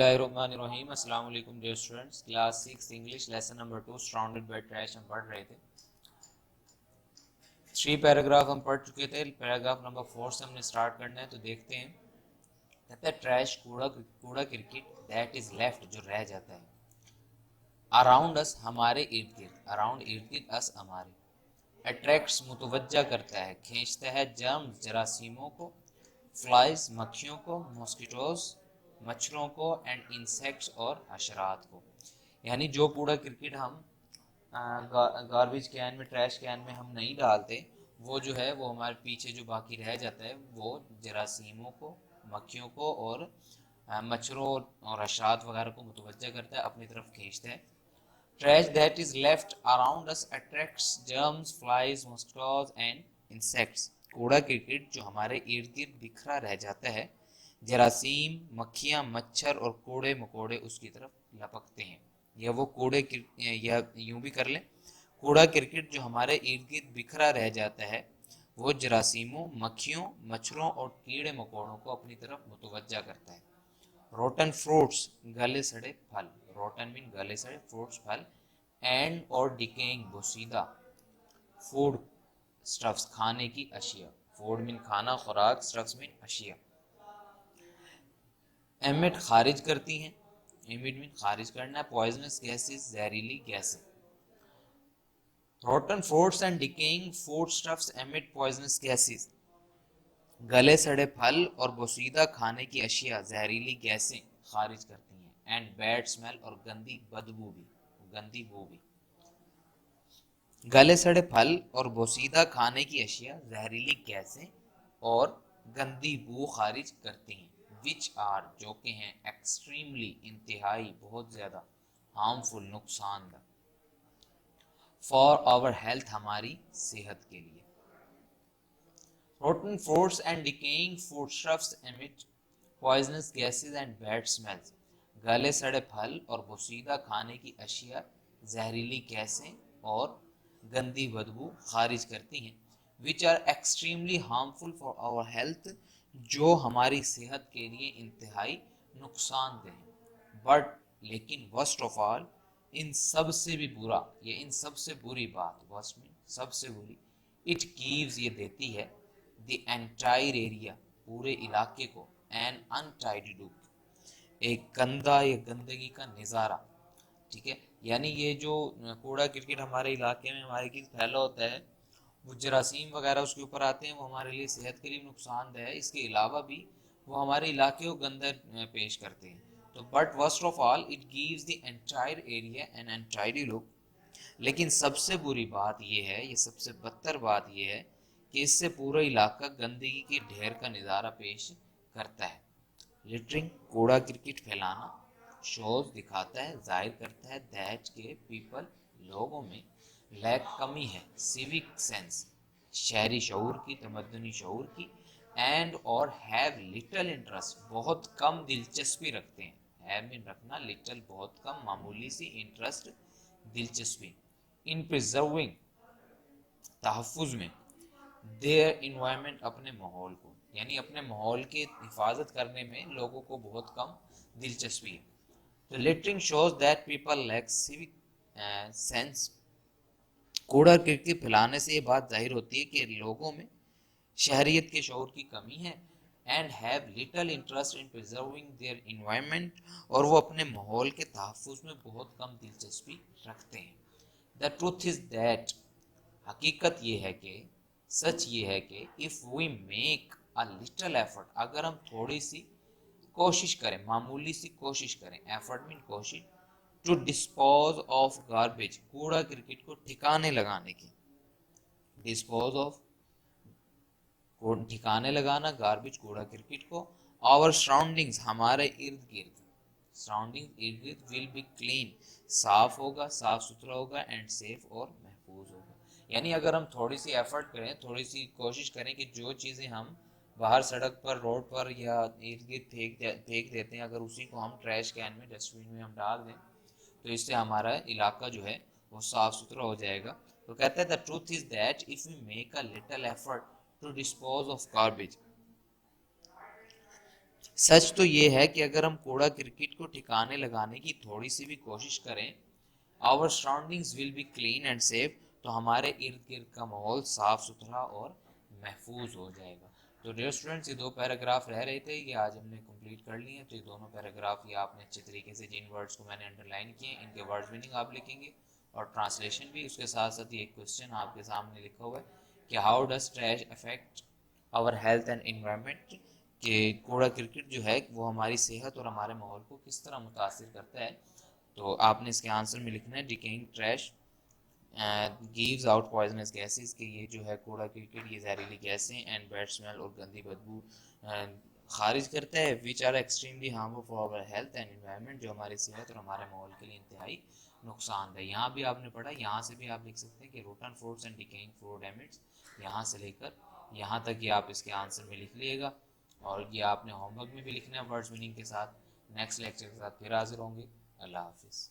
बिस्मिल्लाहिर्रहमानिर्रहीम। अस्सलाम वालेकुम dear students. Class 6 English lesson number 2 surrounded by trash हम पढ़ रहे थे। 3 पैराग्राफ हम पढ़ चुके थे। पैराग्राफ नंबर 4 से हमने स्टार्ट करना है, तो देखते हैं। कहता है ट्रैश कूड़ा कूड़ा क्रिकेट दैट इज लेफ्ट जो रह जाता है, अराउंड अस हमारे इर्द गिर्द, अराउंड इर्द गिर्द अस हमारे, अट्रैक्ट्स मुतवज्जा करता है, खींचता है, जर्म्स जरासीमों को, फ्लाइज मक्खियों को, मॉस्किटोज मच्छरों को, एंड इंसेक्ट्स और हशरात को। यानी जो कूड़ा क्रिकेट हम गार्बेज कैन में, ट्रैश कैन में हम नहीं डालते, वो जो है वो हमारे पीछे जो बाकी रह जाता है वो जरासीमों को, मक्खियों को और मच्छरों और हशरात वगैरह को मुतवज्जा करता है, अपनी तरफ खींचता है। Trash that is left around us attracts germs, flies, mosquitoes and insects. कूड़ा क्रिकेट जो हमारे इर्द गिर्द बिखरा रह जाता है, जरासीम, मक्खियां, मच्छर और कूड़े मकोड़े उसकी तरफ लपकते हैं। या वो या यूं भी कर लें, कूड़ा क्रिकेट जो हमारे इर्द गिर्द बिखरा रह जाता है वो जरासीमों, मक्खियों, मच्छरों और कीड़े मकोड़ों को अपनी तरफ मुतवज्जा करता है। रोटन फ्रूट्स गले सड़े फल, रोटन मीन गले सड़े, फ्रूट्स फल, एंड और डिकेइंग बोसीदा फूड स्टफ्स खाने की अशिया, फूड मीन खाना, खुराक, स्टफ्स मीन अशिया। एमिट खारिज करती हैं, एमिट मीन खारिज करना, पॉइजनस गैसेस जहरीली गैसें। Rotten fruits and decaying food stuffs emit poisonous gases, गले सड़े फल और बोसीदा खाने की अशिया जहरीली गैसें खारिज करती हैं। एंड बैड स्मेल और गंदी बदबू भी, गंदी बू भी। गले सड़े फल और बोसीदा खाने की अशिया जहरीली गैसें और गंदी बू खारिज करती हैं। विच आर जो कि हैं, एक्सट्रीमली इंतहाई, बहुत ज्यादा, हार्मफुल नुकसानदा, फॉर आवर हेल्थ हमारी सेहत के लिए। Rotten fruits and decaying foodstuffs emit poisonous gases and bad smells. गले सड़े फल और बोसीदा खाने की अशिया जहरीली गैसें और गंदी बदबू खारिज करती हैं। Which are extremely harmful for our health, जो हमारी सेहत के लिए इंतहाई नुकसानदेह हैं। But लेकिन worst of all, इन सब से भी बुरा, ये इन सब से बुरी बात, worst में सबसे बुरी, it gives ये देती है, the entire area पूरे इलाके को, an untidy look एक गंदा या गंदगी का नज़ारा। ठीक है, यानी ये जो कूड़ा क्रिकेट हमारे इलाके में हमारे की फैला होता है, वो जरासीम वगैरह उसके ऊपर आते हैं, वो हमारे लिए सेहत के लिए नुकसानदेह है। इसके अलावा भी वो हमारे इलाके को गंदा पेश करते हैं। तो but worst of all it gives the entire area an untidy look. लेकिन सबसे बुरी बात ये है, ये सबसे बदतर बात ये है कि इससे पूरा इलाका गंदगी के ढेर का नज़ारा पेश करता है। लिटरिंग कूड़ा क्रिकेट फैलाना, शोज दिखाता है, जाहिर करता है, दैट के पीपल लोगों में लैक कमी है, सिविक सेंस शहरी शऊर की, तमद्दुनी शऊर की, एंड और हैव लिटल इंटरेस्ट बहुत कम दिलचस्पी रखते हैं। हैव में रखना, लिटल बहुत कम, मामूली सी, इंटरेस्ट दिलचस्पी। इन प्रिजर्विंग तहफ़्फ़ुज़ में, देयर इन्वायरमेंट अपने माहौल को, यानी अपने माहौल की हिफाजत करने में लोगों को बहुत कम दिलचस्पी है। तो littering shows that people lack civic sense, कूड़ा क्रिकेट फैलाने से ये बात जाहिर होती है कि लोगों में शहरियत के शऊर की कमी है। And have little interest in preserving their environment, और वो अपने माहौल के तहफ़्फ़ुज़ में बहुत कम दिलचस्पी रखते हैं। द ट्रूथ इज दैट, हकीकत ये है कि, सच ये है कि, if we make a little effort, अगर हम थोड़ी सी कोशिश करें, मामूली सी कोशिश करें, एफर्ट मीन कोशिश, टू डिस्पोज ऑफ गार्बेज, कूड़ा क्रिकेट को ठिकाने लगाने की, डिस्पोज ऑफ ठिकाने लगाना, गार्बेज कूड़ा क्रिकेट को, आवर सराउंडिंग्स हमारे इर्द गिर्द, सराउंडिंग इर्द गिर्द, विल बी क्लीन साफ होगा, साफ सुथरा होगा, एंड सेफ और महफूज होगा। यानी अगर हम थोड़ी सी एफर्ट करें, थोड़ी सी कोशिश करें कि जो चीज़ें हम बाहर सड़क पर, रोड पर या इर्द गिर्द फेंक देते हैं, अगर उसी को हम ट्रैश कैन में, डस्टबिन में हम डाल दें, तो इससे हमारा इलाका जो है वो साफ सुथरा हो जाएगा। तो कहते हैं the truth is that if we make a little effort to dispose of garbage, سچ تو یہ ہے کہ اگر ہم کوڑا کرکٹ کو ٹھکانے لگانے کی تھوڑی سی بھی کوشش کریں، our surroundings will be clean and safe، تو ہمارے ارد گرد کا ماحول صاف ستھرا اور محفوظ ہو جائے گا۔ تو ڈیئر اسٹوڈنٹس، یہ 2 پیراگراف رہ رہے تھے، یہ آج ہم نے کمپلیٹ کر لیے ہیں۔ تو یہ دونوں پیراگراف یہ آپ نے اچھے طریقے سے جن ورڈز کو میں نے انڈر لائن کیے ان کے ورڈز میننگ آپ لکھیں گے اور ٹرانسلیشن بھی۔ اس کے ساتھ ساتھ یہ ایک کوشچن آپ کے سامنے لکھا ہوا ہے کہ how does trash affect our health and environment, کہ کوڑا کرکٹ جو ہے وہ ہماری صحت اور ہمارے ماحول کو کس طرح متاثر کرتا ہے۔ تو آپ نے اس کے آنسر میں لکھنا ہے decaying trash gives out poisonous gases, کہ یہ جو ہے کوڑا کرکٹ یہ زہریلی گیسیں اینڈ بیڈ اسمیل اور گندی بدبو خارج کرتا ہے، which are extremely harmful for our health and environment, جو ہماری صحت اور ہمارے ماحول کے لیے انتہائی نقصان دہ۔ یہاں بھی آپ نے پڑھا، یہاں سے بھی آپ لکھ سکتے ہیں کہ روٹن فروٹس اینڈ ڈیکیئنگ فوڈ ہیبٹس، یہاں سے لے کر یہاں تک یہ آپ اس کے آنسر میں لکھ لیے گا، اور یہ آپ نے ہوم ورک میں بھی لکھنا ہے ورڈز میننگ کے ساتھ۔ نیکسٹ لیکچر کے ساتھ پھر حاضر ہوں گے۔ اللہ حافظ۔